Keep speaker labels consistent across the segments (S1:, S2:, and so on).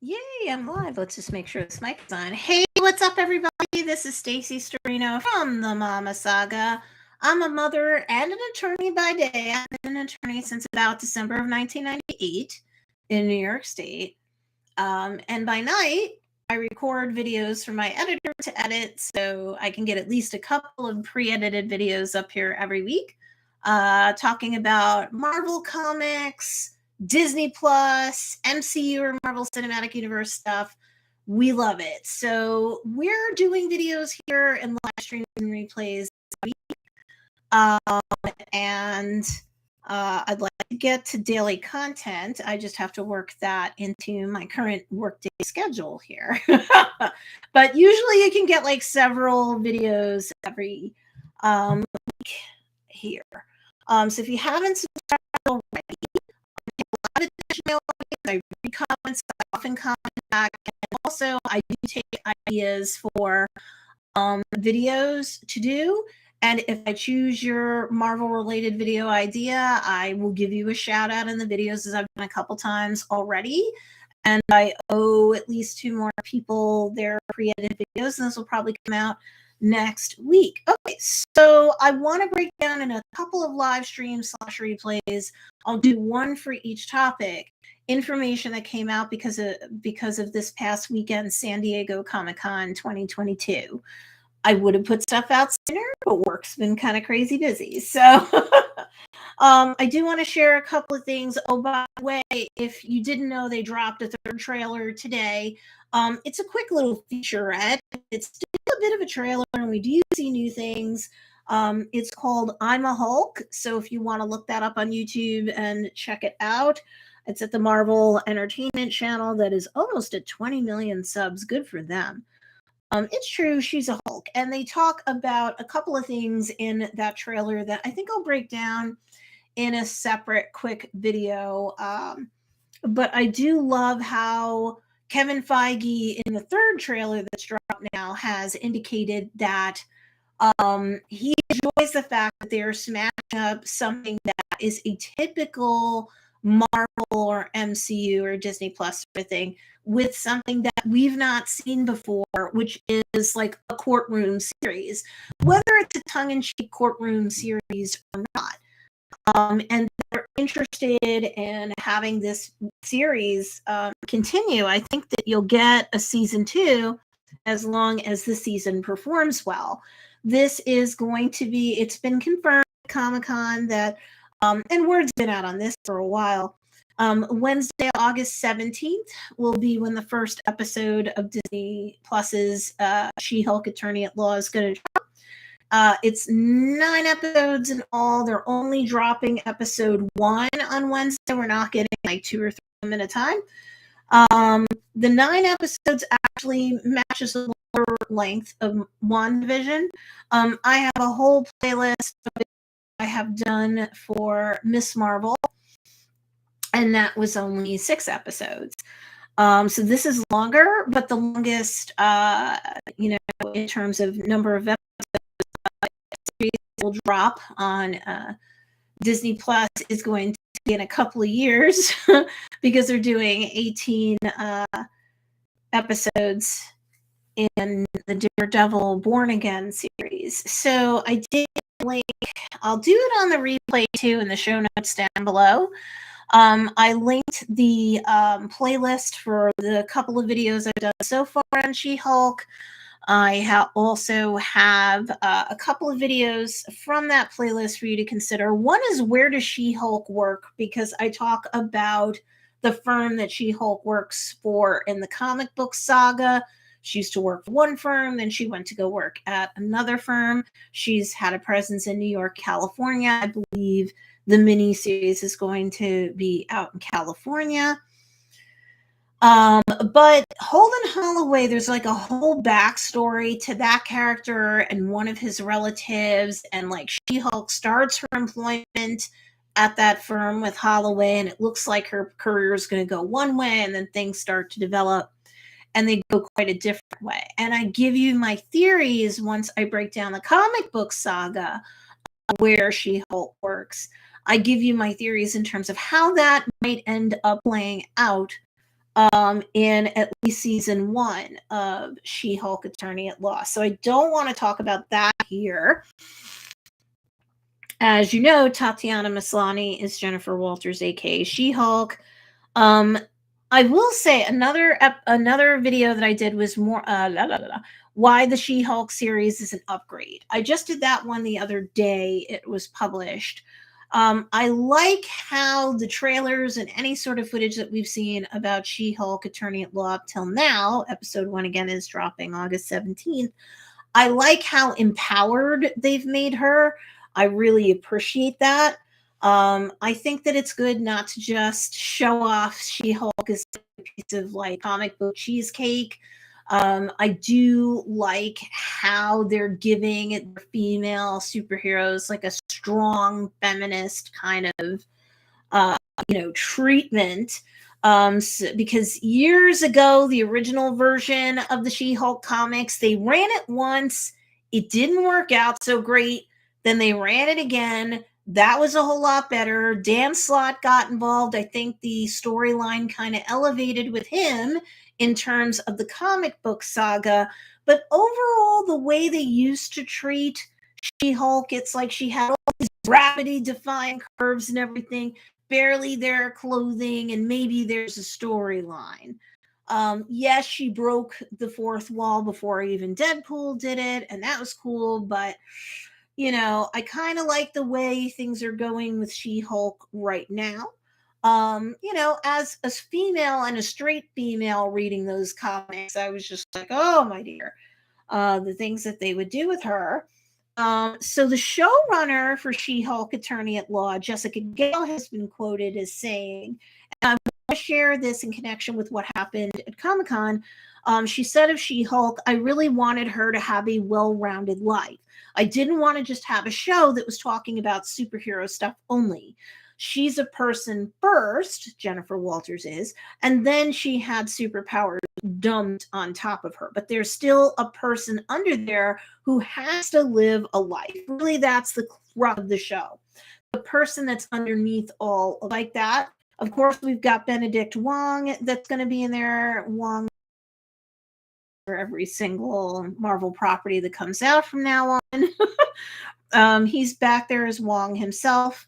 S1: Yay, I'm live. Let's just make sure this mic is on. Hey, what's up, everybody? This is Stacy Storino from the Mama Saga. I'm a mother and an attorney by day. I've been an attorney since about December of 1998 in New York State. And by night, I record videos for my editor to edit so I can get at least a couple of pre-edited videos up here every week, talking about Marvel Comics, Disney Plus, MCU or Marvel Cinematic Universe stuff. We love it. So we're doing videos here and live streaming replays this week. And I'd like to get to daily content. I just have to work that into my current workday schedule here. But usually you can get like several videos every week here. So if you haven't subscribed already, I read comments, I often comment back, and also I do take ideas for videos to do. And if I choose your Marvel related video idea, I will give you a shout out in the videos, as I've done a couple times already. And I owe at least 2 more people their pre-edited videos, and this will probably come out next week. Okay, so I want to break down in a couple of live streams / replays. I'll do one for each topic. Information that came out because of this past weekend, San Diego Comic-Con 2022. I would have put stuff out sooner, but work's been kind of crazy busy. So I do want to share a couple of things. Oh, by the way, if you didn't know, they dropped a 3rd trailer today. It's a quick little featurette. It's still a bit of a trailer, and we do see new things. It's called I'm a Hulk. So if you want to look that up on YouTube and check it out, it's at the Marvel Entertainment channel that is almost at 20 million subs. Good for them. It's true, she's a Hulk. And they talk about a couple of things in that trailer that I think I'll break down in a separate quick video. But I do love how Kevin Feige in the 3rd trailer that's dropped now has indicated that he enjoys the fact that they're smashing up something that is a typical Marvel or MCU or Disney Plus sort of thing with something that we've not seen before, which is like a courtroom series, whether it's a tongue-in-cheek courtroom series or not. And they're interested in having this series continue. I think that you'll get a season 2 as long as the season performs well. This is going to be, it's been confirmed at Comic-Con that, and word's been out on this for a while, Wednesday, August 17th will be when the first episode of Disney Plus's She-Hulk Attorney at Law is going to drop. It's 9 episodes in all. They're only dropping episode 1 on Wednesday. We're not getting like 2 or 3 of them at a time. The 9 episodes actually matches the lower length of WandaVision. I have a whole playlist I have done for Miss Marvel, and that was only 6 episodes. So this is longer, but the longest, in terms of number of episodes, will drop on Disney Plus is going to be in a couple of years because they're doing 18 episodes in the Daredevil Born Again series. So I did link, I'll do it on the replay too in the show notes down below. I linked the playlist for the couple of videos I've done so far on She-Hulk. I also have a couple of videos from that playlist for you to consider. One is where does She-Hulk work? Because I talk about the firm that She-Hulk works for in the comic book saga. She used to work for one firm, then she went to go work at another firm. She's had a presence in New York, California. I believe the mini-series is going to be out in California. But Holden Holloway, there's like a whole backstory to that character and one of his relatives, and like She-Hulk starts her employment at that firm with Holloway, and it looks like her career is going to go one way, and then things start to develop and they go quite a different way. And I give you my theories once I break down the comic book saga where She-Hulk works. I give you my theories in terms of how that might end up playing out in at least season 1 of She-Hulk Attorney at Law. So I don't want to talk about that here. As you know, Tatiana Maslany is Jennifer Walters, aka She-Hulk. I will say another video that I did was more why the She-Hulk series is an upgrade. I just did that one the other day. It was published. I like how the trailers and any sort of footage that we've seen about She-Hulk Attorney at Law up till now, episode 1 again is dropping August 17th. I like how empowered they've made her. I really appreciate that. I think that it's good not to just show off She-Hulk as a piece of like comic book cheesecake. I do like how they're giving female superheroes like a strong feminist kind of treatment. Because years ago, the original version of the She-Hulk comics, they ran it once. It didn't work out so great. Then they ran it again. That was a whole lot better. Dan Slott got involved. I think the storyline kind of elevated with him in terms of the comic book saga. But overall, the way they used to treat She-Hulk, it's like she had all these gravity-defying curves and everything, barely their clothing, and maybe there's a storyline. Yes, she broke the fourth wall before even Deadpool did it, and that was cool, but I kind of like the way things are going with She-Hulk right now. As a female and a straight female reading those comics, I was just like, oh my dear, the things that they would do with her. So the showrunner for She-Hulk Attorney at Law, Jessica Gale, has been quoted as saying, and I want to share this in connection with what happened at Comic-Con. She said of She-Hulk, I really wanted her to have a well-rounded life. I didn't want to just have a show that was talking about superhero stuff only. She's a person first, Jennifer Walters is, and then she had superpowers dumped on top of her. But there's still a person under there who has to live a life. Really, that's the crux of the show. The person that's underneath all like that. Of course, we've got Benedict Wong that's going to be in there. Wong for every single Marvel property that comes out from now on. He's back there as Wong himself.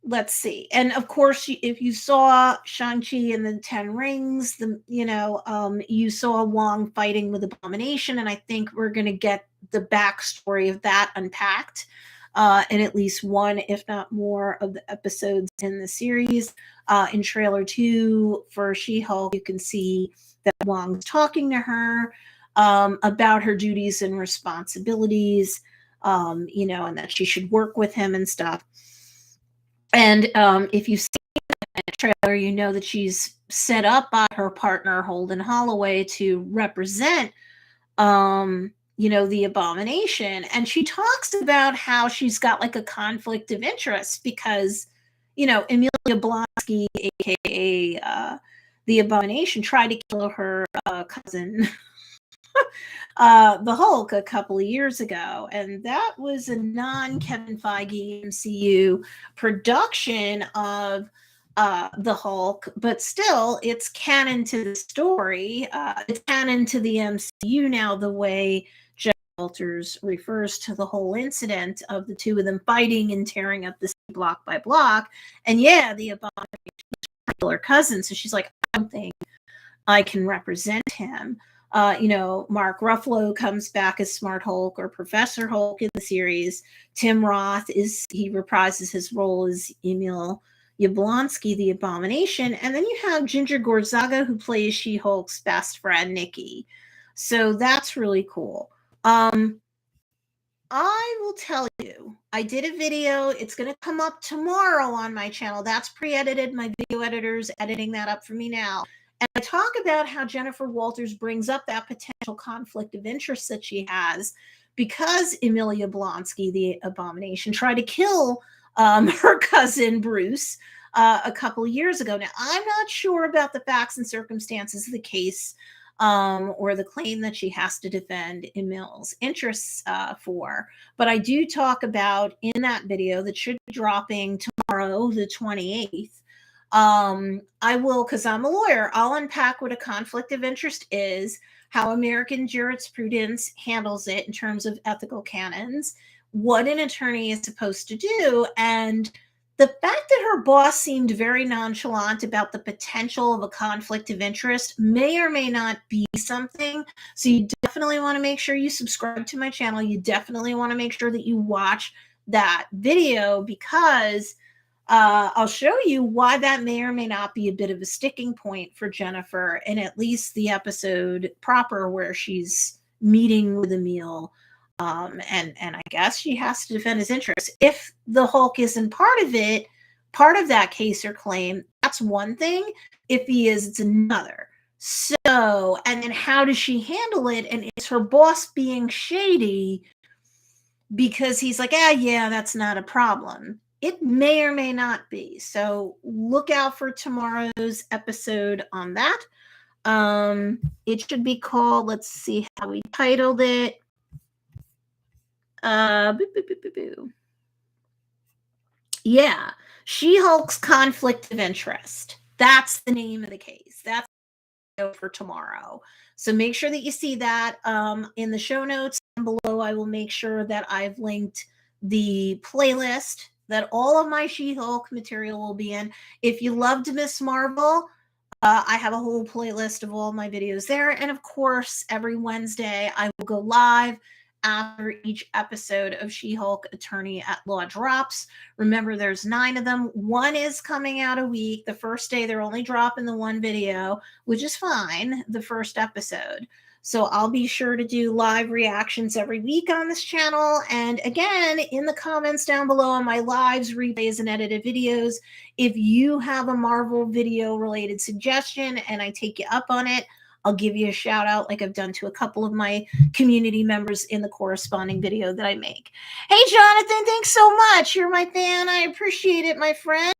S1: Let's see. And of course, if you saw Shang-Chi and the Ten Rings, you saw Wong fighting with Abomination, and I think we're going to get the backstory of that unpacked in at least one, if not more, of the episodes in the series. In trailer 2 for She-Hulk, you can see that Wong's talking to her about her duties and responsibilities, and that she should work with him and stuff. And if you've seen the trailer, you know that she's set up by her partner Holden Holloway to represent the Abomination. And she talks about how she's got like a conflict of interest because Emilia Blonsky, aka the Abomination, tried to kill her cousin the Hulk a couple of years ago, and that was a non-Kevin Feige MCU production of the Hulk, but still it's canon to the story. It's canon to the MCU now, the way Jeff Walters refers to the whole incident of the two of them fighting and tearing up the city block by block. And yeah, the Abomination is her cousin, so she's like, I don't think I can represent him. Mark Ruffalo comes back as Smart Hulk or Professor Hulk in the series. Tim Roth he reprises his role as Emil Yablonsky, the Abomination. And then you have Ginger Gorzaga, who plays She-Hulk's best friend, Nikki. So that's really cool. I will tell you, I did a video. It's going to come up tomorrow on my channel. That's pre-edited. My video editor's editing that up for me now. And I talk about how Jennifer Walters brings up that potential conflict of interest that she has because Emilia Blonsky, the Abomination, tried to kill her cousin Bruce a couple of years ago. Now, I'm not sure about the facts and circumstances of the case or the claim that she has to defend Emil's interests for. But I do talk about in that video that should be dropping tomorrow, the 28th, I will, because I'm a lawyer, I'll unpack what a conflict of interest is, how American jurisprudence handles it in terms of ethical canons, what an attorney is supposed to do, and the fact that her boss seemed very nonchalant about the potential of a conflict of interest may or may not be something. So you definitely want to make sure you subscribe to my channel. You definitely want to make sure that you watch that video, because I'll show you why that may or may not be a bit of a sticking point for Jennifer in at least the episode proper where she's meeting with Emil. And I guess she has to defend his interests. If the Hulk isn't part of it, part of that case or claim, that's one thing. If he is, it's another. So, and then how does she handle it? And is her boss being shady because he's like, yeah, that's not a problem? It may or may not be. So look out for tomorrow's episode on that. It should be called, let's see how we titled it. Yeah, She-Hulk's Conflict of Interest. That's the name of the case. That's for tomorrow. So make sure that you see that in the show notes below. I will make sure that I've linked the playlist that all of my She-Hulk material will be in. If you loved Miss Marvel, I have a whole playlist of all my videos there. And of course, every Wednesday I will go live after each episode of She-Hulk Attorney at Law drops. Remember, there's 9 of them. One is coming out a week. The first day they're only dropping the one video, which is fine, the first episode. So I'll be sure to do live reactions every week on this channel. And again, in the comments down below on my lives, replays, and edited videos, if you have a Marvel video related suggestion and I take you up on it, I'll give you a shout out like I've done to a couple of my community members in the corresponding video that I make. Hey, Jonathan, thanks so much. You're my fan. I appreciate it, my friend.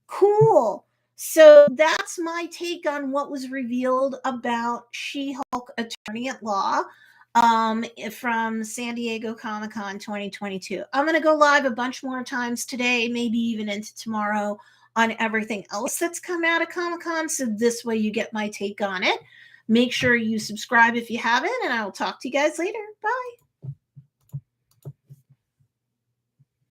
S1: Cool. So that's my take on what was revealed about She-Hulk Attorney at Law from San Diego Comic-Con 2022. I'm going to go live a bunch more times today, maybe even into tomorrow, on everything else that's come out of Comic-Con, so this way you get my take on it. Make sure you subscribe if you haven't, and I will talk to you guys later. Bye.